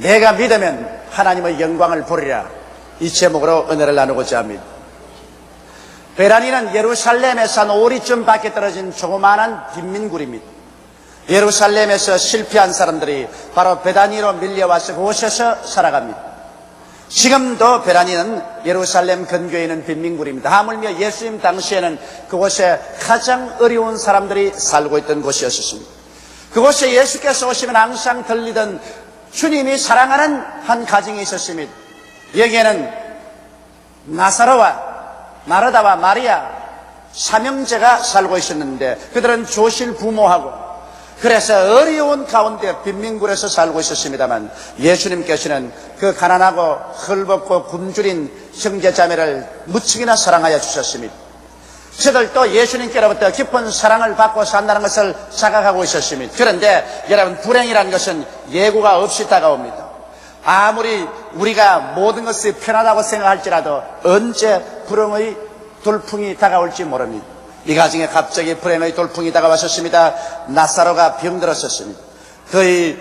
내가 믿으면 하나님의 영광을 보리라. 이 제목으로 은혜를 나누고자 합니다. 베라니는 예루살렘에서 한 5리쯤 밖에 떨어진 조그마한 빈민굴입니다. 예루살렘에서 실패한 사람들이 바로 베다니로 밀려와서 그곳에서 살아갑니다. 지금도 베라니는 예루살렘 근교에 있는 빈민굴입니다. 하물며 예수님 당시에는 그곳에 가장 어려운 사람들이 살고 있던 곳이었습니다. 그곳에 예수께서 오시면 항상 들리던 주님이 사랑하는 한 가정이 있었습니다. 여기에는 나사로와 마르다와 마리아 삼형제가 살고 있었는데 그들은 조실 부모하고 그래서 어려운 가운데 빈민굴에서 살고 있었습니다만 예수님께서는 그 가난하고 헐벗고 굶주린 형제자매를 무척이나 사랑하여 주셨습니다. 저들도 예수님께로부터 깊은 사랑을 받고 산다는 것을 자각하고 있었습니다. 그런데 여러분, 불행이라는 것은 예고가 없이 다가옵니다. 아무리 우리가 모든 것이 편하다고 생각할지라도 언제 불행의 돌풍이 다가올지 모릅니다. 이 가정에 갑자기 불행의 돌풍이 다가왔었습니다. 나사로가 병들었었습니다. 그의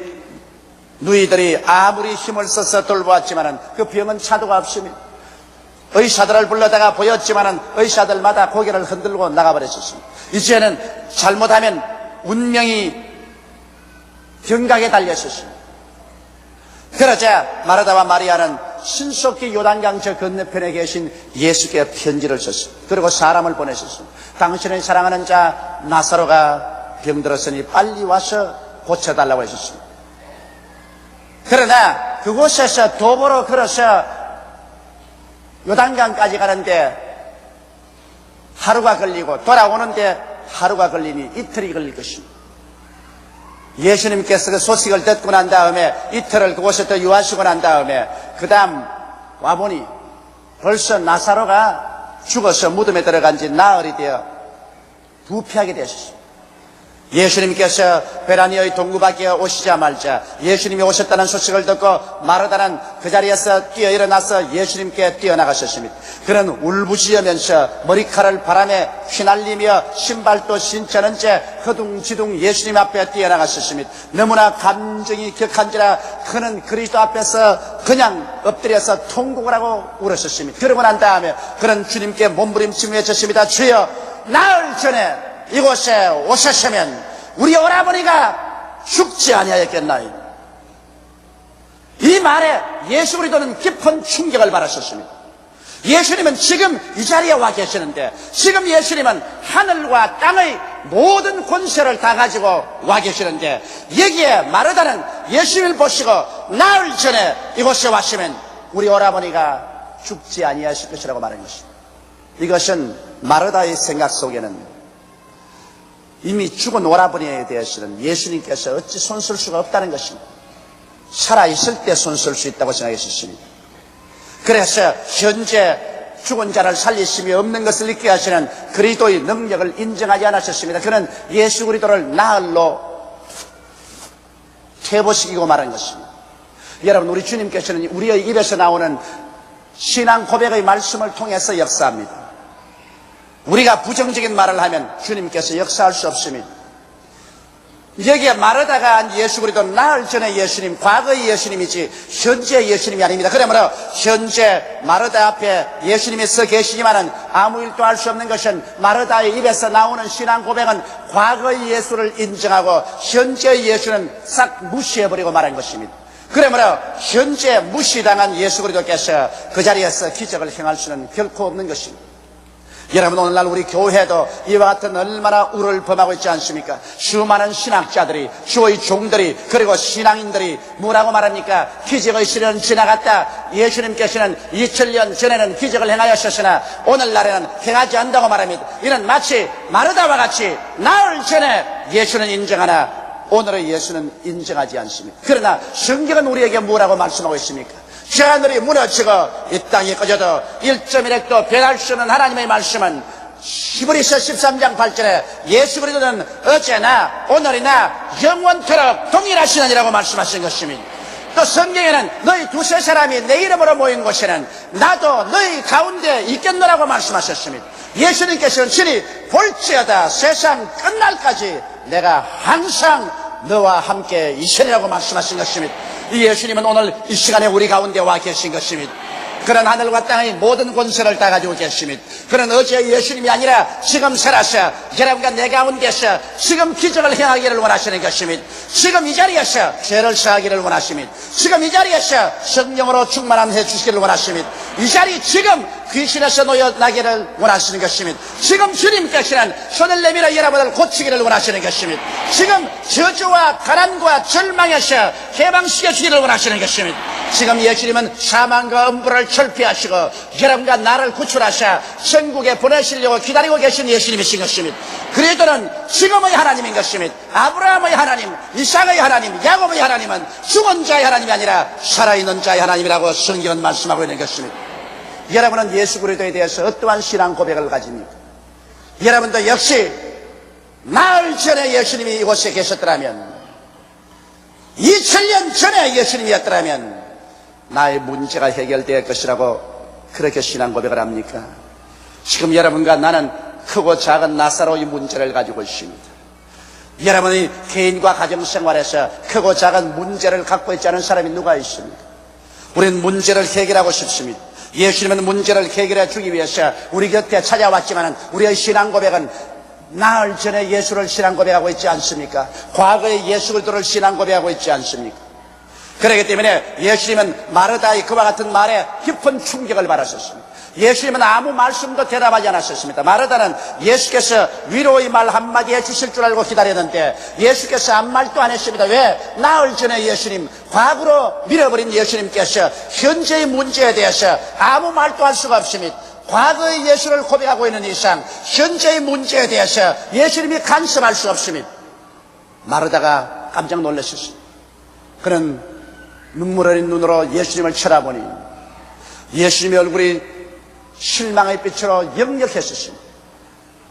누이들이 아무리 힘을 써서 돌보았지만 그 병은 차도가 없습니다. 의사들을 불러다가 보였지만 의사들마다 고개를 흔들고 나가버렸었습니다. 이제는 잘못하면 운명이 경각에 달렸었습니다. 그러자 마르다와 마리아는 신속히 요단강 저 건너편에 계신 예수께 편지를 썼습니다. 그리고 사람을 보내셨습니다. 당신의 사랑하는 자 나사로가 병들었으니 빨리 와서 고쳐달라고 하셨습니다. 그러나 그곳에서 도보로 걸어서 요단강까지 가는데 하루가 걸리고 돌아오는데 하루가 걸리니 이틀이 걸릴 것입니다. 예수님께서 그 소식을 듣고 난 다음에 이틀을 그곳에 또 유하시고 난 다음에 그 다음 와보니 벌써 나사로가 죽어서 무덤에 들어간 지 나흘이 되어 부패하게 되었습니다. 예수님께서 베라니의 동구 밖에 오시자마자 예수님이 오셨다는 소식을 듣고 마르다는 그 자리에서 뛰어 일어나서 예수님께 뛰어나가셨습니다. 그는 울부짖으면서 머리칼을 바람에 휘날리며 신발도 신지 않은 채 허둥지둥 예수님 앞에 뛰어나가셨습니다. 너무나 감정이 격한지라 그는 그리스도 앞에서 그냥 엎드려서 통곡을 하고 울었었습니다. 그러고 난 다음에 그는 주님께 몸부림치며 외쳤습니다. 주여, 나흘 전에 이곳에 오셨으면 우리 오라버니가 죽지 아니하였겠나이다. 이 말에 예수 그리스도는 깊은 충격을 받았었습니다. 예수님은 지금 이 자리에 와 계시는데 지금 예수님은 하늘과 땅의 모든 권세를 다 가지고 와 계시는데 여기에 마르다는 예수님을 보시고 나흘 전에 이곳에 왔으면 우리 오라버니가 죽지 아니하실 것이라고 말한 것입니다. 이것은 마르다의 생각 속에는 이미 죽은 오라버니에 대해서는 예수님께서 어찌 손쓸 수가 없다는 것입니다. 살아있을 때 손쓸 수 있다고 생각했었습니다. 그래서 현재 죽은 자를 살리심이 없는 것을 느끼게 하시는 그리스도의 능력을 인정하지 않으셨습니다. 그는 예수 그리스도를 나흘로 퇴보시키고 말한 것입니다. 여러분, 우리 주님께서는 우리의 입에서 나오는 신앙 고백의 말씀을 통해서 역사합니다. 우리가 부정적인 말을 하면 주님께서 역사할 수 없습니다. 여기에 마르다가 한 예수 그리스도 나흘 전에 예수님, 과거의 예수님이지 현재 예수님이 아닙니다. 그러므로 현재 마르다 앞에 예수님이 서 계시지만은 아무 일도 할 수 없는 것은 마르다의 입에서 나오는 신앙 고백은 과거의 예수를 인정하고 현재의 예수는 싹 무시해버리고 말한 것입니다. 그러므로 현재 무시당한 예수 그리스도께서 그 자리에서 기적을 행할 수는 결코 없는 것입니다. 여러분, 오늘날 우리 교회도 이와 같은 얼마나 우를 범하고 있지 않습니까? 수많은 신학자들이, 주의 종들이, 그리고 신앙인들이 뭐라고 말합니까? 기적의 시대는 지나갔다. 예수님께서는 2000년 전에는 기적을 행하셨으나 오늘날에는 행하지 않는다고 말합니다. 이는 마치 마르다와 같이 나흘 전에 예수는 인정하나 오늘의 예수는 인정하지 않습니다. 그러나 성경은 우리에게 뭐라고 말씀하고 있습니까? 저 하늘이 무너지고 이 땅이 꺼져도 1.1핵도 변할 수 없는 하나님의 말씀은 히브리서 13장 8절에 예수 그리스도는 어제나 오늘이나 영원토록 동일하시느니라고 말씀하신 것입니다. 또 성경에는 너희 두세 사람이 내 이름으로 모인 곳에는 나도 너희 가운데 있겠노라고 말씀하셨습니다. 예수님께서는 친히 볼지어다 세상 끝날까지 내가 항상 너와 함께 있으리라고 말씀하신 것입니다. 이 예수님은 오늘 이 시간에 우리 가운데 와 계신 것입니다. 그런 하늘과 땅의 모든 권세를 다 가지고 계십니다. 그런 어제의 예수님이 아니라 지금 살아서 여러분과 내 가운데서 지금 기적을 행하기를 원하시는 것입니다. 지금 이 자리에서 죄를 사하기를 원하십니다. 지금 이 자리에서 성령으로 충만함 해주시기를 원하십니다. 이 자리 지금 귀신에서 놓여나기를 원하시는 것입니다. 지금 주님께서는 손을 내밀어 여러분을 고치기를 원하시는 것입니다. 지금 저주와 가난과 절망에서 해방시켜 주기를 원하시는 것입니다. 지금 예수님은 사망과 음부를 철폐하시고 여러분과 나를 구출하셔 천국에 보내시려고 기다리고 계신 예수님이신 것입니다. 그리스도는 지금의 하나님인 것입니다. 아브라함의 하나님, 이삭의 하나님, 야곱의 하나님은 죽은 자의 하나님이 아니라 살아있는 자의 하나님이라고 성경은 말씀하고 있는 것입니다. 여러분은 예수 그리스도에 대해서 어떠한 신앙 고백을 가집니까? 여러분도 역시 나흘 전에 예수님이 이곳에 계셨더라면, 2000년 전에 예수님이었더라면 나의 문제가 해결될 것이라고 그렇게 신앙 고백을 합니까? 지금 여러분과 나는 크고 작은 나사로의 문제를 가지고 있습니다. 여러분의 개인과 가정생활에서 크고 작은 문제를 갖고 있지 않은 사람이 누가 있습니까? 우리는 문제를 해결하고 싶습니다. 예수님은 문제를 해결해 주기 위해서 우리 곁에 찾아왔지만 우리의 신앙 고백은 나흘 전에 예수를 신앙 고백하고 있지 않습니까? 과거에 예수 그리스도를 신앙 고백하고 있지 않습니까? 그렇기 때문에 예수님은 마르다의 그와 같은 말에 깊은 충격을 받았었습니다. 예수님은 아무 말씀도 대답하지 않았었습니다. 마르다는 예수께서 위로의 말 한마디 해주실 줄 알고 기다렸는데 예수께서 아무 말도 안 했습니다. 왜? 나흘 전에 예수님, 과거로 밀어버린 예수님께서 현재의 문제에 대해서 아무 말도 할 수가 없습니다. 과거의 예수를 고백하고 있는 이상 현재의 문제에 대해서 예수님이 간섭할 수 없습니다. 마르다가 깜짝 놀랐었습니다. 그는 눈물 어린 눈으로 예수님을 쳐다보니 예수님의 얼굴이 실망의 빛으로 역력했었습니다.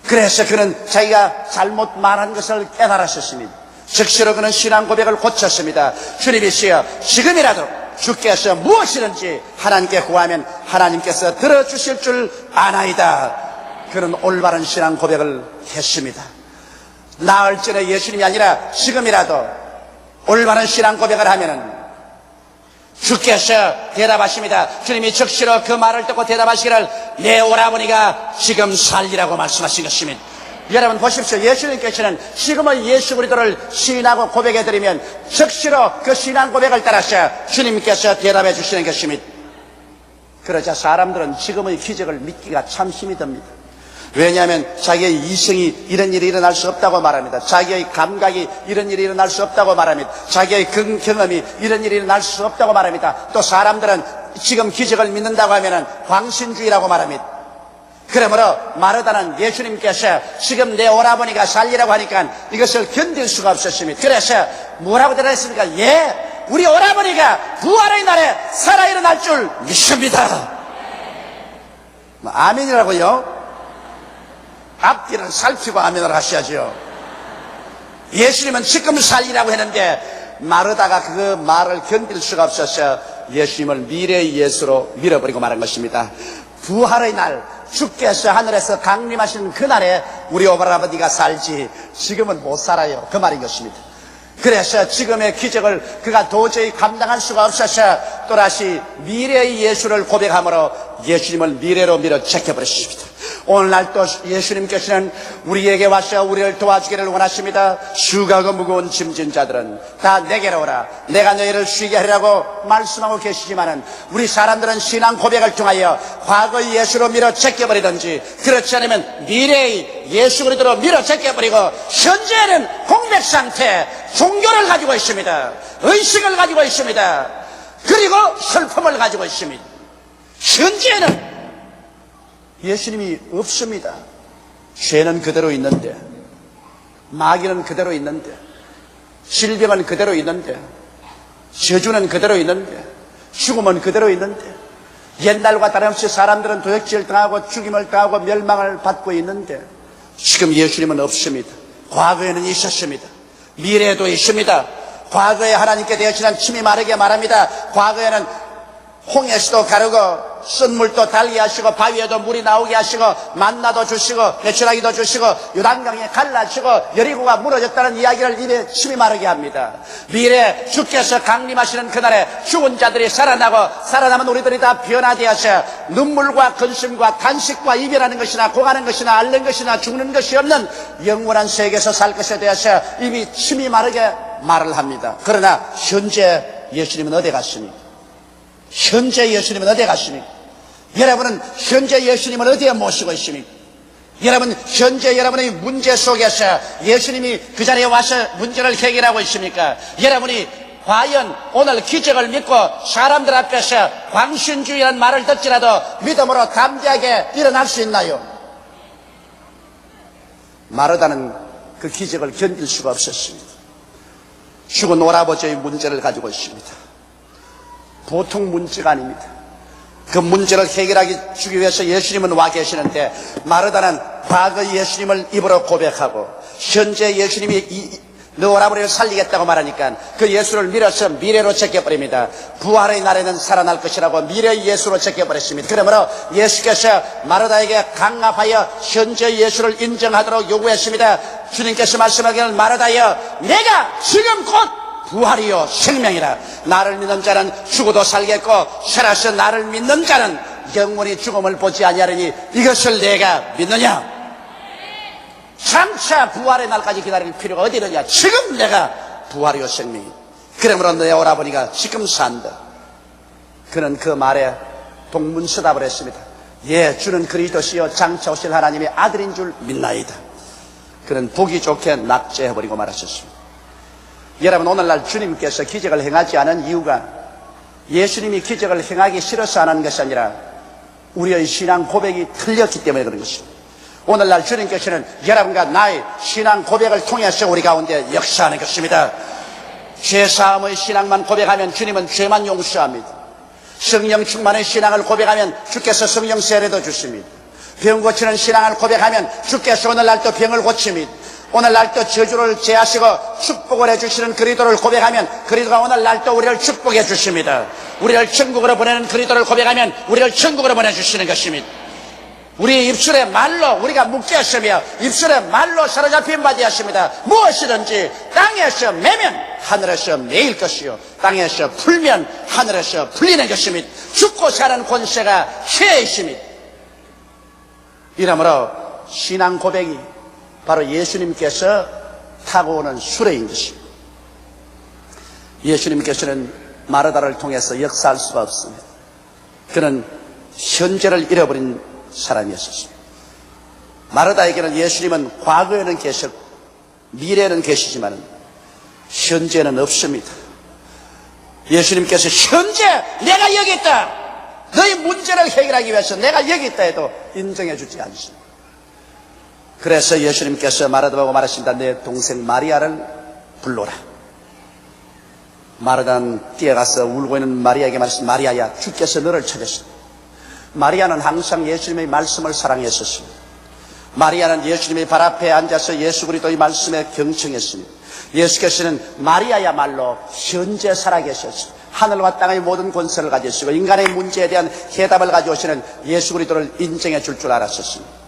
그래서 그는 자기가 잘못 말한 것을 깨달았었습니다. 즉시로 그는 신앙 고백을 고쳤습니다. 주님이시여, 지금이라도 주께서 무엇이든지 하나님께 구하면 하나님께서 들어주실 줄 아나이다. 그는 올바른 신앙 고백을 했습니다. 나흘 전에 예수님이 아니라 지금이라도 올바른 신앙 고백을 하면은 주께서 대답하십니다. 주님이 즉시로 그 말을 듣고 대답하시기를 내 오라버니가 지금 살리라고 말씀하신 것입니다. 여러분 보십시오. 예수님께서는 지금의 예수 그리스도를 시인하고 고백해드리면 즉시로 그 신앙 고백을 따라서 주님께서 대답해 주시는 것입니다. 그러자 사람들은 지금의 기적을 믿기가 참 힘이 듭니다. 왜냐하면 자기의 이성이 이런 일이 일어날 수 없다고 말합니다. 자기의 감각이 이런 일이 일어날 수 없다고 말합니다. 자기의 경험이 이런 일이 일어날 수 없다고 말합니다. 또 사람들은 지금 기적을 믿는다고 하면 광신주의라고 말합니다. 그러므로 마르다는 예수님께서 지금 내 오라버니가 살리라고 하니까 이것을 견딜 수가 없었습니다. 그래서 뭐라고 대답했습니까? 예, 우리 오라버니가 부활의 날에 살아 일어날 줄 믿습니다. 아멘이라고요? 앞뒤를 살피고 아멘을 하셔야죠. 예수님은 지금 살리라고 했는데 마르다가 그 말을 견딜 수가 없어서 예수님을 미래의 예수로 밀어버리고 말한 것입니다. 부활의 날, 주께서 하늘에서 강림하신 그날에 우리 오라버니가 살지 지금은 못 살아요. 그 말인 것입니다. 그래서 지금의 기적을 그가 도저히 감당할 수가 없어서 또다시 미래의 예수를 고백함으로 예수님을 미래로 밀어제껴버렸습니다. 오늘날 또 예수님께서는 우리에게 와서 우리를 도와주기를 원하십니다. 수고하고 무거운 짐진 자들은 다 내게로 오라. 내가 너희를 쉬게 하리라고 말씀하고 계시지만은 우리 사람들은 신앙 고백을 통하여 과거의 예수로 밀어제껴버리든지 그렇지 않으면 미래의 예수 그리스도로 밀어제껴버리고 현재는 공백 상태, 종교를 가지고 있습니다. 의식을 가지고 있습니다. 그리고 슬픔을 가지고 있습니다. 현재는 예수님이 없습니다. 죄는 그대로 있는데, 마귀는 그대로 있는데, 질병은 그대로 있는데, 저주는 그대로 있는데, 죽음은 그대로 있는데, 옛날과 다름없이 사람들은 도역질을 당하고 죽임을 당하고 멸망을 받고 있는데 지금 예수님은 없습니다. 과거에는 있었습니다. 미래에도 있습니다. 과거에 하나님께 되어지는 침이 마르게 말합니다. 과거에는 홍해수도 가르고 쓴 물도 달게 하시고 바위에도 물이 나오게 하시고 만나도 주시고 메추라기도 주시고 요단강에 갈라주시고 여리고가 무너졌다는 이야기를 입에 침이 마르게 합니다. 미래 주께서 강림하시는 그날에 죽은 자들이 살아나고 살아남은 우리들이 다 변화되어 하셔 눈물과 근심과 탄식과 이별하는 것이나 고가는 것이나 앓는 것이나 죽는 것이 없는 영원한 세계에서 살 것에 대해서 입이 침이 마르게 말을 합니다. 그러나 현재 예수님은 어디 가십니까? 현재 예수님은 어디 가십니까? 여러분은 현재 예수님을 어디에 모시고 있습니까? 여러분 현재 여러분의 문제 속에서 예수님이 그 자리에 와서 문제를 해결하고 있습니까? 여러분이 과연 오늘 기적을 믿고 사람들 앞에서 광신주의라는 말을 듣지라도 믿음으로 담대하게 일어날 수 있나요? 마르다는 그 기적을 견딜 수가 없었습니다. 죽은 오라버지의 문제를 가지고 있습니다. 보통 문제가 아닙니다. 그 문제를 해결하기 위해서 예수님은 와 계시는데 마르다는 과거 예수님을 입으로 고백하고 현재 예수님이 너 오라버니를 살리겠다고 말하니까 그 예수를 밀어서 미래로 제껴버립니다. 부활의 날에는 살아날 것이라고 미래의 예수로 제껴버렸습니다. 그러므로 예수께서 마르다에게 강압하여 현재 예수를 인정하도록 요구했습니다. 주님께서 말씀하기를 마르다여 내가 지금 곧 부활이요 생명이라. 나를 믿는 자는 죽어도 살겠고 살아서 나를 믿는 자는 영원히 죽음을 보지 아니하리니 이것을 내가 믿느냐? 장차 부활의 날까지 기다릴 필요가 어디 있느냐? 지금 내가 부활이요 생명이. 그러므로 내 오라버니가 지금 산다. 그는 그 말에 동문서답을 했습니다. 예, 주는 그리스도시요 장차 오실 하나님의 아들인 줄 믿나이다. 그는 보기 좋게 낙제해버리고 말하셨습니다. 여러분 오늘날 주님께서 기적을 행하지 않은 이유가 예수님이 기적을 행하기 싫어서 안 하는 것이 아니라 우리의 신앙 고백이 틀렸기 때문에 그런 것입니다. 오늘날 주님께서는 여러분과 나의 신앙 고백을 통해서 우리 가운데 역사하는 것입니다. 죄사함의 신앙만 고백하면 주님은 죄만 용서합니다. 성령 충만의 신앙을 고백하면 주께서 성령 세례도 주십니다. 병 고치는 신앙을 고백하면 주께서 오늘날 또 병을 고칩니다. 오늘날 또 저주를 제하시고 축복을 해주시는 그리스도를 고백하면 그리스도가 오늘날 또 우리를 축복해 주십니다. 우리를 천국으로 보내는 그리스도를 고백하면 우리를 천국으로 보내주시는 것입니다. 우리 입술의 말로 우리가 묶게 하시며 입술의 말로 사로잡힌 바 되었습니다. 무엇이든지 땅에서 매면 하늘에서 매일 것이요 땅에서 풀면 하늘에서 풀리는 것입니다. 죽고 사는 권세가 혀에 있습니다. 이러므로 신앙 고백이 바로 예수님께서 타고 오는 수레인 것입니다. 예수님께서는 마르다를 통해서 역사할 수가 없습니다. 그는 현재를 잃어버린 사람이었습니다. 마르다에게는 예수님은 과거에는 계셨고 미래에는 계시지만 현재는 없습니다. 예수님께서 현재 내가 여기 있다, 너희 문제를 해결하기 위해서 내가 여기 있다 해도 인정해 주지 않습니다. 그래서 예수님께서 마르다하고 말하신다. 내 동생 마리아를 불러라. 마르다는 뛰어가서 울고 있는 마리아에게 말했습니다. 마리아야, 주께서 너를 찾으신다. 마리아는 항상 예수님의 말씀을 사랑했었습니다. 마리아는 예수님의 발 앞에 앉아서 예수 그리스도의 말씀에 경청했습니다. 예수께서는 마리아야말로 현재 살아계셨습니다. 하늘과 땅의 모든 권세를 가지시고 인간의 문제에 대한 해답을 가져오시는 예수 그리스도를 인정해 줄 줄 알았었습니다.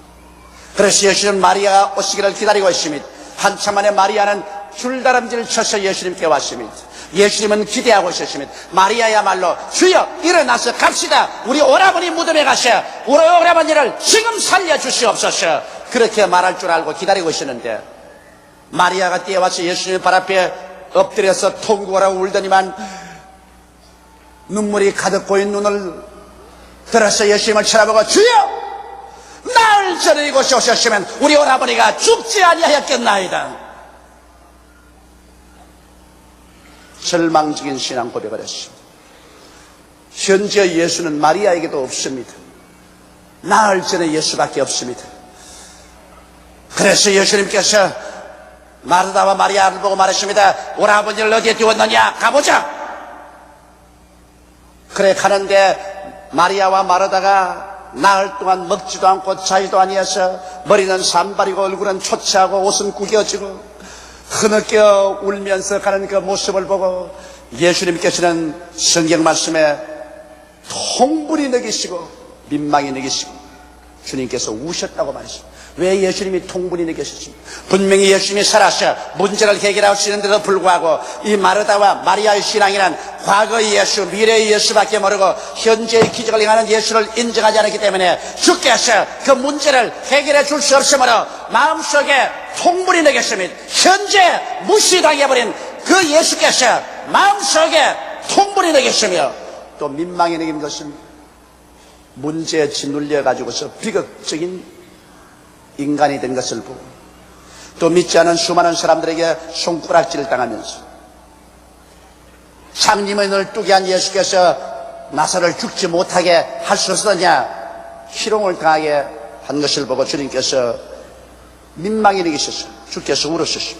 그래서 예수님은 마리아가 오시기를 기다리고 있습니다. 한참 만에 마리아는 줄다름질을 쳐서 예수님께 왔습니다. 예수님은 기대하고 있었습니다. 마리아야말로 주여 일어나서 갑시다. 우리 오라버니 무덤에 가셔 우리 오라버니를 지금 살려주시옵소서. 그렇게 말할 줄 알고 기다리고 있었는데 마리아가 뛰어와서 예수님 발 앞에 엎드려서 통곡하라고 울더니만 눈물이 가득 고인 눈을 들어서 예수님을 쳐다보고 주여 날 저리 이곳에 오셨으면 우리 오라버니가 죽지 아니하였겠나이다. 절망적인 신앙 고백을 했습니다. 현재 예수는 마리아에게도 없습니다. 나흘 전에 예수밖에 없습니다. 그래서 예수님께서 마르다와 마리아를 보고 말했습니다. 오라버니를 어디에 두었느냐? 가보자. 그래 가는데 마리아와 마르다가 나흘 동안 먹지도 않고 자지도 아니해서 머리는 산발이고 얼굴은 초췌하고 옷은 구겨지고 흐느껴 울면서 가는 그 모습을 보고 예수님께서는 성경 말씀에 통분이 느끼시고 민망히 느끼시고 주님께서 우셨다고 말했습니다. 왜 예수님이 통분이 느끼셨습니까? 분명히 예수님이 살아서 문제를 해결하시는데도 불구하고 이 마르다와 마리아의 신앙이란 과거의 예수, 미래의 예수밖에 모르고 현재의 기적을 행하는 예수를 인정하지 않았기 때문에 주께서 그 문제를 해결해 줄 수 없으므로 마음속에 통분이 느꼈습니다. 현재 무시당해버린 그 예수께서 마음속에 통분이 느꼈으며 또 민망히 느낀 것은 문제에 짓눌려가지고서 비극적인 인간이 된 것을 보고 또 믿지 않은 수많은 사람들에게 손가락질을 당하면서 장님의 널뚜기 한 예수께서 나사를 죽지 못하게 할 수 없었느냐 희롱을 당하게 한 것을 보고 주님께서 민망히 느끼셨어요. 주께서 울으셨어요.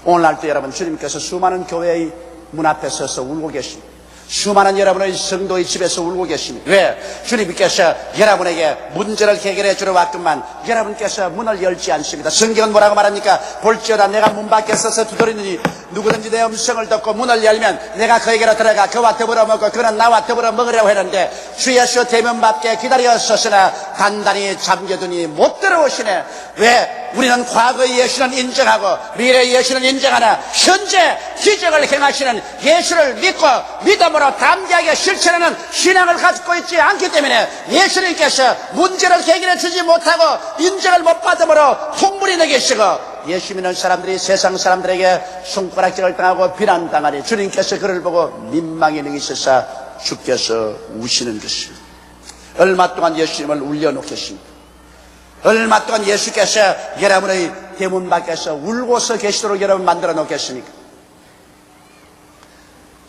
오늘날도 여러분 주님께서 수많은 교회의 문 앞에 서서 울고 계십니다. 수많은 여러분의 성도의 집에서 울고 계십니다. 왜? 주님께서 여러분에게 문제를 해결해 주러 왔건만 여러분께서 문을 열지 않습니다. 성경은 뭐라고 말합니까? 볼지어다 내가 문 밖에 서서 두드리느니 누구든지 내 음성을 듣고 문을 열면 내가 그에게로 들어가 그와 더불어 먹고 그는 나와 더불어 먹으려고 했는데 주 예수 대문 밖에 기다려 섰으나 단단히 잠겨두니 못 들어오시네. 왜? 우리는 과거의 예수는 인정하고 미래의 예수는 인정하나 현재 기적을 행하시는 예수를 믿고 믿음으로 담대하게 실천하는 신앙을 가지고 있지 않기 때문에 예수님께서 문제를 해결해 주지 못하고 인정을 못 받음으로 통분이 느끼시고 예수 믿는 사람들이 세상 사람들에게 손가락질을 당하고 비난당하니 주님께서 그를 보고 민망히 느끼셔서 주께서 우시는 것입니다. 얼마 동안 예수님을 울려놓겠습니까? 얼마 동안 예수께서 여러분의 대문 밖에서 울고서 계시도록 여러분 만들어 놓겠습니까?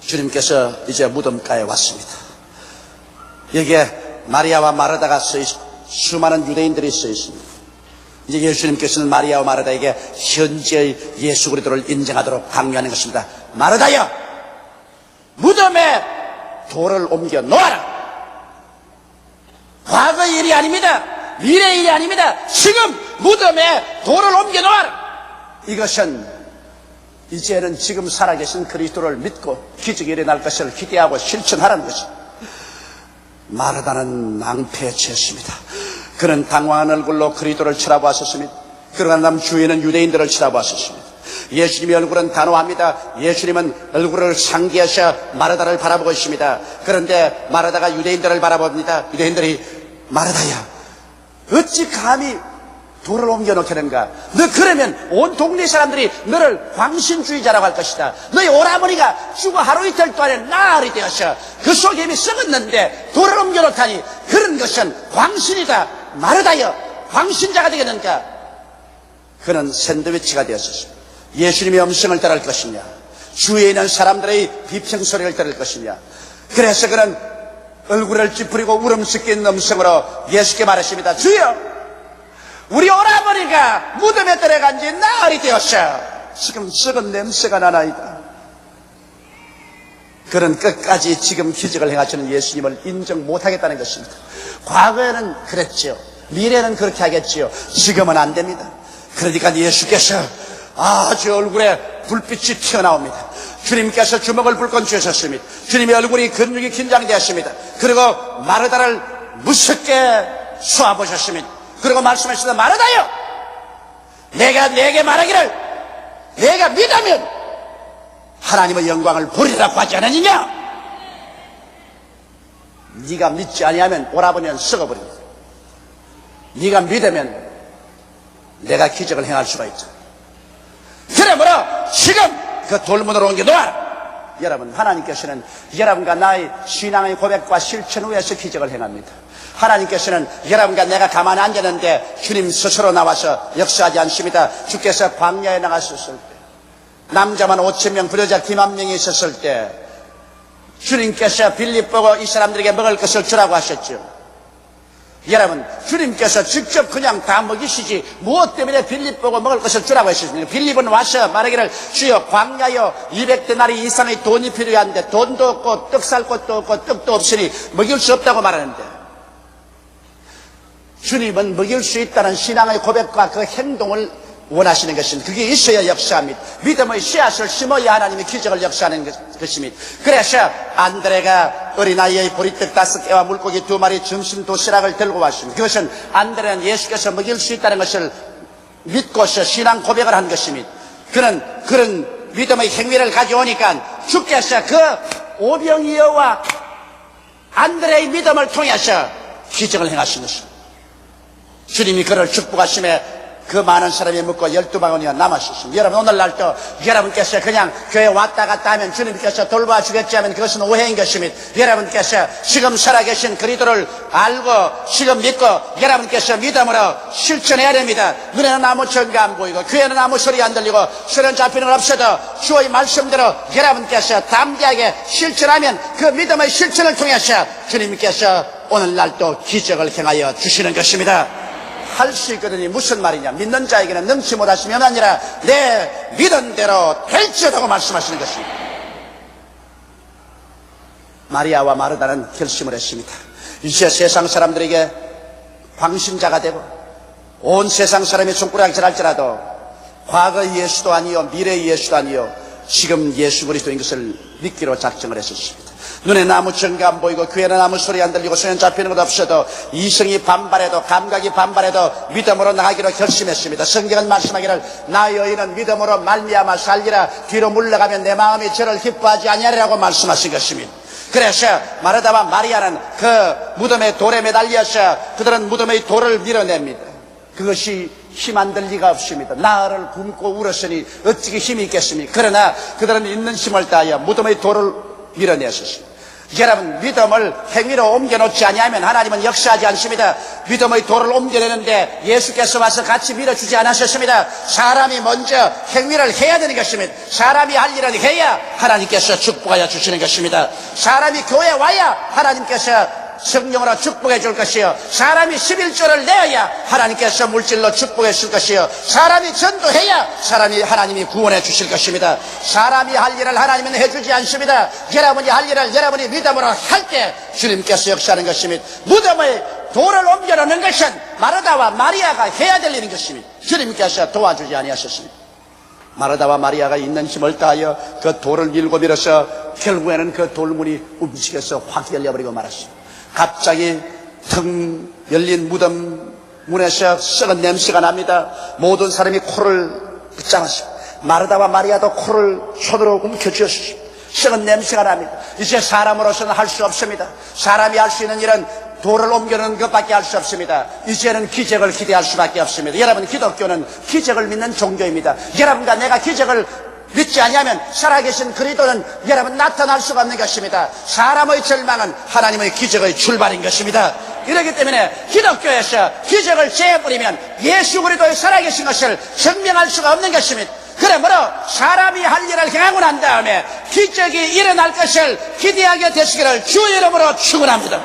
주님께서 이제 무덤가에 왔습니다. 여기에 마리아와 마르다가 서 있고 수많은 유대인들이 서 있습니다. 이제 예수님께서는 마리아와 마르다에게 현재의 예수 그리스도를 인정하도록 강요하는 것입니다. 마르다여, 무덤에 돌을 옮겨 놓아라. 과거의 일이 아닙니다. 미래의 일이 아닙니다. 지금 무덤에 돌을 옮겨 놓아라. 이것은 이제는 지금 살아계신 그리스도를 믿고 기적이 일어날 것을 기대하고 실천하라는 것입니다. 마르다는 낭패에 처했습니다. 그는 당황한 얼굴로 그리스도를 쳐다보았습니다. 그러나 남 주위에는 유대인들을 쳐다보았습니다. 예수님의 얼굴은 단호합니다. 예수님은 얼굴을 상기하셔 마르다를 바라보고 있습니다. 그런데 마르다가 유대인들을 바라봅니다. 유대인들이 마르다야, 어찌 감히 돌을 옮겨놓겠는가? 너 그러면 온 동네 사람들이 너를 광신주의자라고 할 것이다. 너희 오라버니가 죽어 하루 이틀 동안에 나으리 되었어. 그 속에 이미 썩었는데 돌을 옮겨놓다니 그런 것은 광신이다. 마르다여, 광신자가 되겠는가? 그는 샌드위치가 되었습니다. 예수님의 음성을 따를 것이냐, 주위에 있는 사람들의 비평소리를 들을 것이냐. 그래서 그는 얼굴을 찌푸리고 울음 섞인 음성으로 예수께 말했습니다. 주여, 우리 오라버니가 무덤에 들어간 지 나흘이 되었어. 지금 썩은 냄새가 나나이다. 그는 끝까지 지금 기적을 행하시는 예수님을 인정 못하겠다는 것입니다. 과거에는 그랬지요. 미래는 그렇게 하겠지요. 지금은 안 됩니다. 그러니까 예수께서 아주 얼굴에 불빛이 튀어나옵니다. 주님께서 주먹을 불끈 쥐셨습니다. 주님의 얼굴이 근육이 긴장되었습니다. 그리고 마르다를 무섭게 쏘아보셨습니다. 그리고 말씀하시다, 마르다요, 내가 네게 말하기를 내가 믿으면 하나님의 영광을 보리라고 하지 않았느냐? 네가 믿지 아니하면 오라버니는 썩어버립니다. 네가 믿으면 내가 기적을 행할 수가 있다. 그러므로 지금 그 돌문으로 옮겨 놓아라. 여러분, 하나님께서는 여러분과 나의 신앙의 고백과 실천 후에서 기적을 행합니다. 하나님께서는 여러분과 내가 가만히 앉았는데 주님 스스로 나와서 역사하지 않습니다. 주께서 광야에 나갔었을 때, 남자만 5,000명, 부여자 9,000명이 있었을 때 주님께서 빌립 보고 이 사람들에게 먹을 것을 주라고 하셨죠. 여러분, 주님께서 직접 그냥 다 먹이시지 무엇 때문에 빌립 보고 먹을 것을 주라고 하셨습니까? 빌립은 와서 말하기를, 주여, 광야여 200데나리 이상의 돈이 필요한데 돈도 없고 떡 살 것도 없고 떡도 없으니 먹일 수 없다고 말하는데, 주님은 먹일 수 있다는 신앙의 고백과 그 행동을 원하시는 것입니다. 그게 있어야 역사합니다. 믿음의 씨앗을 심어야 하나님이 기적을 역사하는 것입니다. 그래서 안드레가 어린아이의 보리떡 5개와 물고기 2마리 점심 도시락을 들고 왔습니다. 그것은 안드레는 예수께서 먹일 수 있다는 것을 믿고서 신앙 고백을 한 것입니다. 그는 그런 믿음의 행위를 가져오니까 주께서 그 오병이어와 안드레의 믿음을 통해서 기적을 행하신 것입니다. 주님이 그를 축복하심에 그 많은 사람이 묻고 12바구니가 남았었습니다. 여러분, 오늘날도 여러분께서 그냥 교회 왔다 갔다 하면 주님께서 돌봐주겠지 하면 그것은 오해인 것입니다. 여러분께서 지금 살아계신 그리스도를 알고 지금 믿고 여러분께서 믿음으로 실천해야 됩니다. 눈에는 아무 증거 안 보이고 귀에는 아무 소리 안 들리고 손은 잡히는 건 없어도 주의 말씀대로 여러분께서 담대하게 실천하면 그 믿음의 실천을 통해서 주님께서 오늘날도 기적을 행하여 주시는 것입니다. 할 수 있거든요. 무슨 말이냐? 믿는 자에게는 능치 못하시면 아니라 내 믿은 대로 될지어다고 말씀하시는 것입니다. 마리아와 마르다는 결심을 했습니다. 이제 세상 사람들에게 광신자가 되고 온 세상 사람이 손가락질 할지라도 과거의 예수도 아니요 미래의 예수도 아니요 지금 예수 그리스도인 것을 믿기로 작정을 했었습니다. 눈에는 아무 증거 안 보이고 귀에는 아무 소리 안 들리고 손에 잡히는 것 없어도 이성이 반발해도 감각이 반발해도 믿음으로 나가기로 결심했습니다. 성경은 말씀하기를 나의 의인은 믿음으로 말미암아 살리라. 뒤로 물러가면 내 마음이 저를 기뻐하지 아니하리라고 말씀하신 것입니다. 그래서 마르다와 마리아는 그 무덤의 돌에 매달려서 그들은 무덤의 돌을 밀어냅니다. 그것이 힘 안 들 리가 없습니다. 나를 굶고 울었으니 어찌게 힘이 있겠습니까? 그러나 그들은 있는 힘을 다하여 무덤의 돌을 밀어냈었습니다. 여러분, 믿음을 행위로 옮겨놓지 아니하면 하나님은 역사하지 않습니다. 믿음의 돌을 옮겨내는데 예수께서 와서 같이 밀어주지 않으셨습니다. 사람이 먼저 행위를 해야 되는 것입니다. 사람이 할 일을 해야 하나님께서 축복하여 주시는 것입니다. 사람이 교회에 와야 하나님께서 성령으로 축복해 줄 것이요, 사람이 11조를 내어야 하나님께서 물질로 축복해 줄 것이요, 사람이 전도해야 하나님이 구원해 주실 것입니다. 사람이 할 일을 하나님은 해주지 않습니다. 여러분이 할 일을 여러분이 믿음으로 할 때 주님께서 역사하는 것입니다. 무덤의 돌을 옮겨놓는 것은 마르다와 마리아가 해야 될 일인 것입니다. 주님께서 도와주지 아니하셨습니다. 마르다와 마리아가 있는 힘을 다하여 그 돌을 밀고 밀어서 결국에는 그 돌문이 움직여서 확 열려버리고 말았습니다. 갑자기 텅 열린 무덤 문에서 썩은 냄새가 납니다. 모든 사람이 코를 붙잡았습니다. 마르다와 마리아도 코를 손으로 움켜쥐었습니다. 썩은 냄새가 납니다. 이제 사람으로서는 할 수 없습니다. 사람이 할 수 있는 일은 돌을 옮겨놓는 것밖에 할 수 없습니다. 이제는 기적을 기대할 수밖에 없습니다. 여러분, 기독교는 기적을 믿는 종교입니다. 여러분과 내가 기적을 믿지 아니하면 살아계신 그리스도는 여러분 나타날 수가 없는 것입니다. 사람의 절망은 하나님의 기적의 출발인 것입니다. 이렇기 때문에 기독교에서 기적을 재버리면 예수 그리스도의 살아계신 것을 증명할 수가 없는 것입니다. 그러므로 사람이 할 일을 행하고 난 다음에 기적이 일어날 것을 기대하게 되시기를 주의 이름으로 축원합니다.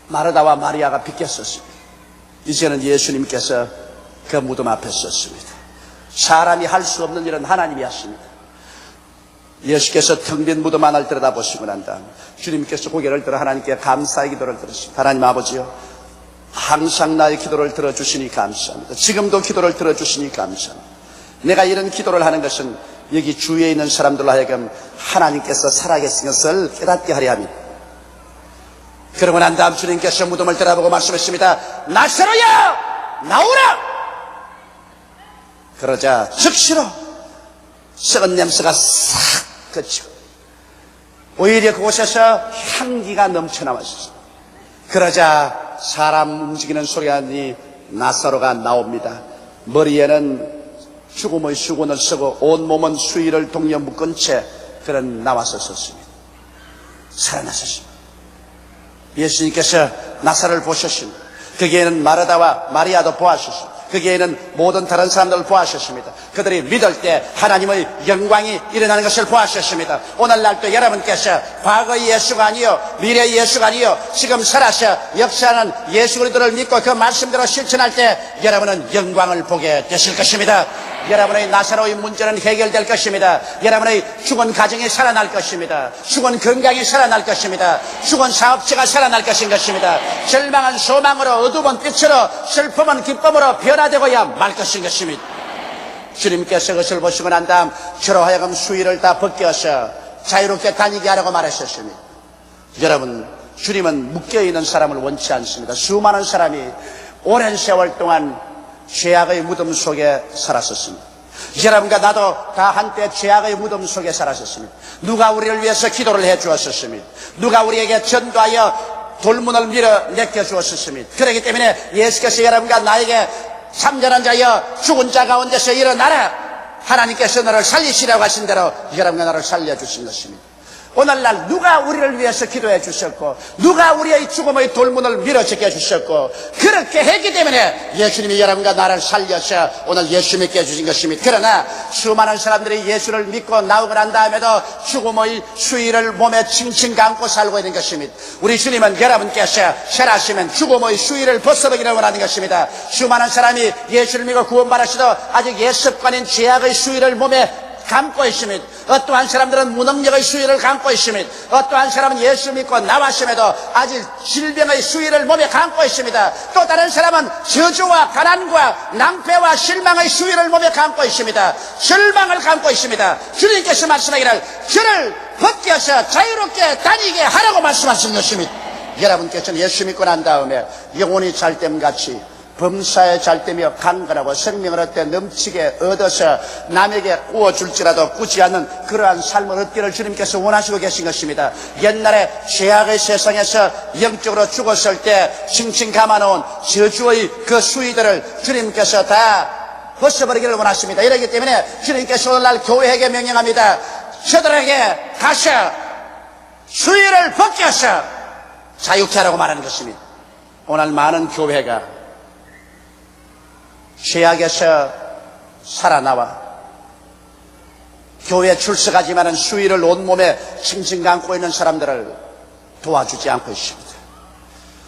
마르다와 마리아가 비켰었습니다. 이제는 예수님께서 그 무덤 앞에 섰습니다. 사람이 할 수 없는 일은 하나님이 하십니다. 예수께서 텅 빈 무덤 안을 들여다보시고 난 다음 주님께서 고개를 들어 하나님께 감사의 기도를 들으십니다. 하나님 아버지요, 항상 나의 기도를 들어주시니 감사합니다. 지금도 기도를 들어주시니 감사합니다. 내가 이런 기도를 하는 것은 여기 주위에 있는 사람들로 하여금 하나님께서 살아계신 것을 깨닫게 하려 합니다. 그러고 난 다음 주님께서 무덤을 들여다보고 말씀했습니다. 나사로야, 나오라! 그러자 즉시로 썩은 냄새가 싹 그치고 오히려 그곳에서 향기가 넘쳐나왔습니다. 그러자 사람 움직이는 소리가 나니 나사로가 나옵니다. 머리에는 죽음의 수건을 쓰고 온몸은 수의를 동여 묶은 채 그는 나와서 섰습니다. 살아났었습니다. 예수님께서 나사로를 보셨습니다. 거기에는 마르다와 마리아도 보았습니다. 거기에는 모든 다른 사람들을 보았습니다. 그들이 믿을 때 하나님의 영광이 일어나는 것을 보았습니다. 오늘날도 여러분께서 과거의 예수가 아니요 미래의 예수가 아니요 지금 살아서 역사하는 예수 그리스도를 믿고 그 말씀대로 실천할 때 여러분은 영광을 보게 되실 것입니다. 여러분의 나사로의 문제는 해결될 것입니다. 여러분의 죽은 가정이 살아날 것입니다. 죽은 건강이 살아날 것입니다. 죽은 사업체가 살아날 것입니다. 절망은 소망으로, 어두움은 빛으로, 슬픔은 기쁨으로 변화되고야 말 것입니다. 주님께서 그것을 보시고 난 다음 저로 하여금 수의를 다 벗겨서 자유롭게 다니게 하라고 말하셨습니다. 여러분, 주님은 묶여있는 사람을 원치 않습니다. 수많은 사람이 오랜 세월 동안 죄악의 무덤 속에 살았었습니다. 여러분과 나도 다 한때 죄악의 무덤 속에 살았었습니다. 누가 우리를 위해서 기도를 해 주었었습니다. 누가 우리에게 전도하여 돌문을 밀어 내켜 주었었습니다. 그렇기 때문에 예수께서 여러분과 나에게 잠자는 자여 죽은 자 가운데서 일어나라, 하나님께서 너를 살리시라고 하신 대로 여러분과 나를 살려주신 것입니다. 오늘날 누가 우리를 위해서 기도해 주셨고, 누가 우리의 죽음의 돌문을 밀어 제껴 주셨고, 그렇게 했기 때문에 예수님이 여러분과 나를 살려서 오늘 예수 믿게 해주신 것입니다. 그러나 수많은 사람들이 예수를 믿고 나오고 난 다음에도 죽음의 수위를 몸에 칭칭 감고 살고 있는 것입니다. 우리 주님은 여러분께서 살아시면 죽음의 수위를 벗어버리려고 하는 것입니다. 수많은 사람이 예수를 믿고 구원받으시도 아직 옛습관인 죄악의 수위를 몸에 감고 있습니다. 어떠한 사람들은 무능력의 수위를 감고 있습니다. 어떠한 사람은 예수 믿고 나왔음에도 아직 질병의 수위를 몸에 감고 있습니다. 또 다른 사람은 저주와 가난과 낭패와 실망의 수위를 몸에 감고 있습니다. 절망을 감고 있습니다. 주님께서 말씀하기를 저를 벗겨서 자유롭게 다니게 하라고 말씀하신 것입니다. 여러분께서는 예수 믿고 난 다음에 영혼이 잘됨같이 범사에 잘되며 강건하고 생명을 얻되 넘치게 얻어서 남에게 구워줄지라도 꾸지 않는 그러한 삶을 얻기를 주님께서 원하시고 계신 것입니다. 옛날에 죄악의 세상에서 영적으로 죽었을 때 칭칭 감아놓은 저주의 그 수위들을 주님께서 다 벗어버리기를 원하십니다. 이러기 때문에 주님께서 오늘날 교회에게 명령합니다. 저들에게 가서 수위를 벗겨서 자유케 하라고 말하는 것입니다. 오늘 많은 교회가 죄악에서 살아나와 교회에 출석하지만은 수위를 온몸에 칭칭 감고 있는 사람들을 도와주지 않고 있습니다.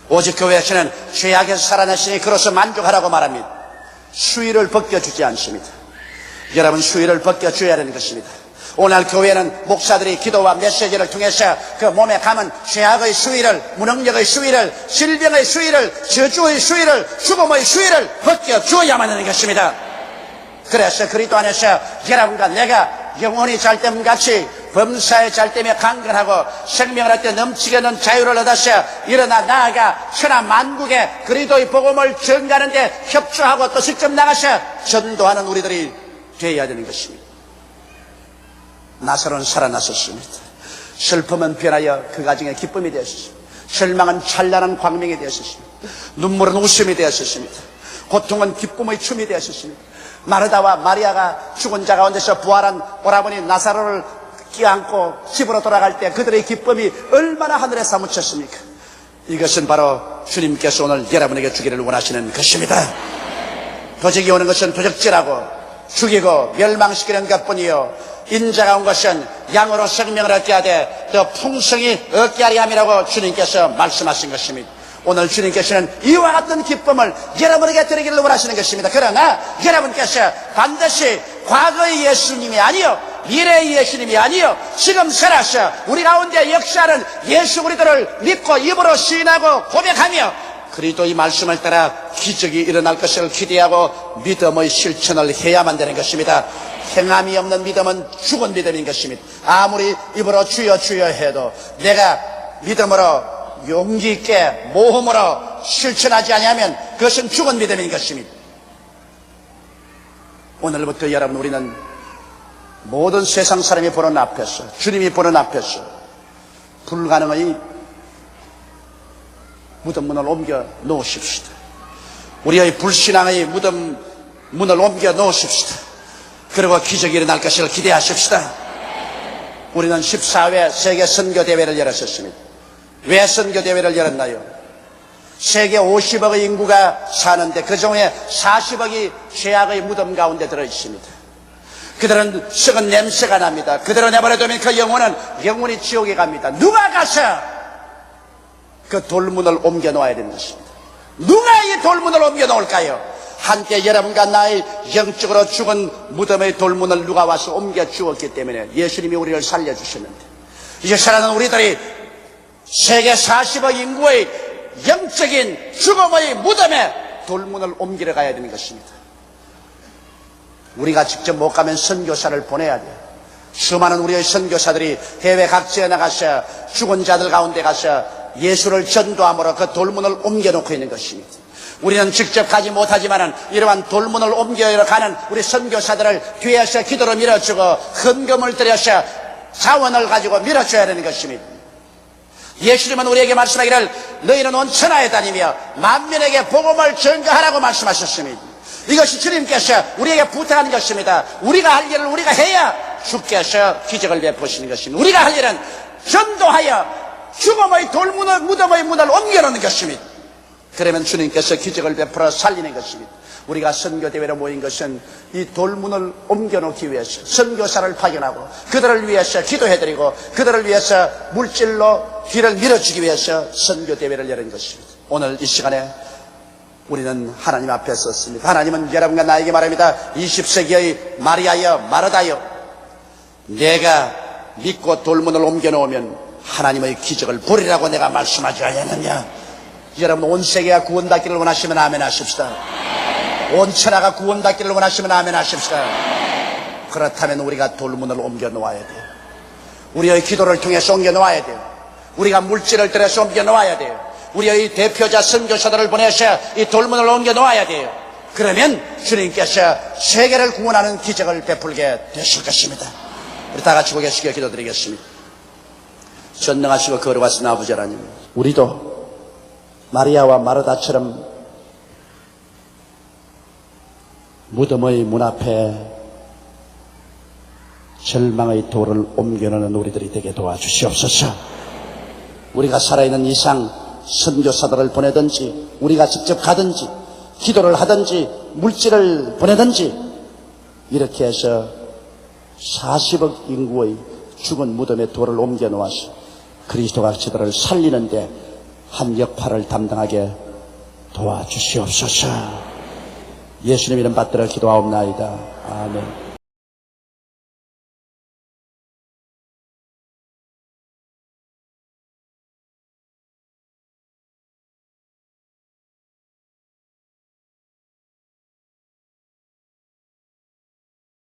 오직 교회에서는 죄악에서 살아났으니 그로서 만족하라고 말합니다. 수위를 벗겨주지 않습니다. 여러분, 수위를 벗겨줘야 하는 것입니다. 오늘 교회는 목사들이 기도와 메시지를 통해서 그 몸에 감은 죄악의 수위를, 무능력의 수위를, 질병의 수위를, 저주의 수위를, 죽음의 수위를 벗겨주어야만 하는 것입니다. 그래서 그리스도 안에서 여러분과 내가 영혼이 잘됨같이 범사에 잘되며 강건하고 생명을 얻되 넘치게 는 자유를 얻어서 일어나 나아가 천하 만국에 그리스도의 복음을 전가하는 데 협조하고 또 직접 나가서 전도하는 우리들이 되어야 되는 것입니다. 나사로는 살아났었습니다. 슬픔은 변하여 그 가정에 기쁨이 되었습니다. 절망은 찬란한 광명이 되었습니다. 눈물은 웃음이 되었습니다. 고통은 기쁨의 춤이 되었습니다. 마르다와 마리아가 죽은 자 가운데서 부활한 오라버니 나사로를 끼안고 집으로 돌아갈 때 그들의 기쁨이 얼마나 하늘에 사무쳤습니까? 이것은 바로 주님께서 오늘 여러분에게 주기를 원하시는 것입니다. 도적이 오는 것은 도적질하고 죽이고 멸망시키는 것뿐이요, 인자가 온 것은 양으로 생명을 얻게 하되 또 풍성히 얻게 하리 함이라고 주님께서 말씀하신 것입니다. 오늘 주님께서는 이와 같은 기쁨을 여러분에게 드리기를 원하시는 것입니다. 그러나 여러분께서 반드시 과거의 예수님이 아니요, 미래의 예수님이 아니요, 지금 살아서 우리 가운데 역사하는 예수 그리스도를 믿고 입으로 시인하고 고백하며 그리스도의 말씀을 따라 기적이 일어날 것을 기대하고 믿음의 실천을 해야만 되는 것입니다. 행함이 없는 믿음은 죽은 믿음인 것입니다. 아무리 입으로 주여 주여 해도 내가 믿음으로 용기 있게 모험으로 실천하지 않으면 그것은 죽은 믿음인 것입니다. 오늘부터 여러분, 우리는 모든 세상 사람이 보는 앞에서, 주님이 보는 앞에서 불가능의 무덤 문을 옮겨 놓으십시다. 우리의 불신앙의 무덤 문을 옮겨 놓으십시다. 그리고 기적이 일어날 것을 기대하십시다. 우리는 14회 세계 선교대회를 열었습니다. 왜 선교대회를 열었나요? 세계 50억의 인구가 사는데 그 중에 40억이 죄악의 무덤 가운데 들어있습니다. 그들은 썩은 냄새가 납니다. 그대로 내버려두면 그 영혼이 지옥에 갑니다. 누가 가서 그 돌문을 옮겨 놓아야 되는 것입니다. 누가 이 돌문을 옮겨 놓을까요? 한때 여러분과 나의 영적으로 죽은 무덤의 돌문을 누가 와서 옮겨 주었기 때문에 예수님이 우리를 살려주셨는데, 이제 살아난 우리들이 세계 40억 인구의 영적인 죽음의 무덤에 돌문을 옮기러 가야 되는 것입니다. 우리가 직접 못 가면 선교사를 보내야 돼요. 수많은 우리의 선교사들이 해외 각지에 나가서 죽은 자들 가운데 가서 예수를 전도함으로 그 돌문을 옮겨놓고 있는 것입니다. 우리는 직접 가지 못하지만은 이러한 돌문을 옮겨 가는 우리 선교사들을 뒤에서 기도로 밀어주고 헌금을 들여서 자원을 가지고 밀어줘야 되는 것입니다. 예수님은 우리에게 말씀하기를 너희는 온 천하에 다니며 만민에게 복음을 전가하라고 말씀하셨습니다. 이것이 주님께서 우리에게 부탁하는 것입니다. 우리가 할 일을 우리가 해야 주께서 기적을 베푸시는 것입니다. 우리가 할 일은 전도하여 죽음의 돌문을, 무덤의 문을 옮겨놓는 것입니다. 그러면 주님께서 기적을 베풀어 살리는 것입니다. 우리가 선교대회로 모인 것은 이 돌문을 옮겨놓기 위해서 선교사를 파견하고 그들을 위해서 기도해드리고 그들을 위해서 물질로 뒤를 밀어주기 위해서 선교대회를 열은 것입니다. 오늘 이 시간에 우리는 하나님 앞에 섰습니다. 하나님은 여러분과 나에게 말합니다. 20세기의 마리아여 마르다여, 내가 믿고 돌문을 옮겨놓으면 하나님의 기적을 보리라고 내가 말씀하지 않았느냐. 여러분, 온 세계가 구원받기를 원하시면 아멘 하십시다. 온 천하가 구원받기를 원하시면 아멘 하십시다. 그렇다면 우리가 돌문을 옮겨 놓아야 돼요. 우리의 기도를 통해서 옮겨 놓아야 돼요. 우리가 물질을 들여서 옮겨 놓아야 돼요. 우리의 대표자 선교사들을 보내서 이 돌문을 옮겨 놓아야 돼요. 그러면 주님께서 세계를 구원하는 기적을 베풀게 되실 것입니다. 우리 다 같이 고개 숙여 기도드리겠습니다. 전능하시고 거룩하신 아버지 하나님, 우리도 마리아와 마르다처럼 무덤의 문 앞에 절망의 돌을 옮겨놓는 우리들이 되게 도와주시옵소서. 우리가 살아있는 이상 선교사들을 보내든지 우리가 직접 가든지 기도를 하든지 물질을 보내든지 이렇게 해서 40억 인구의 죽은 무덤에 돌을 옮겨 놓아서 그리스도가 저들을 살리는데 한 역할을 담당하게 도와주시옵소서. 예수님 이름 받들어 기도하옵나이다. 아멘.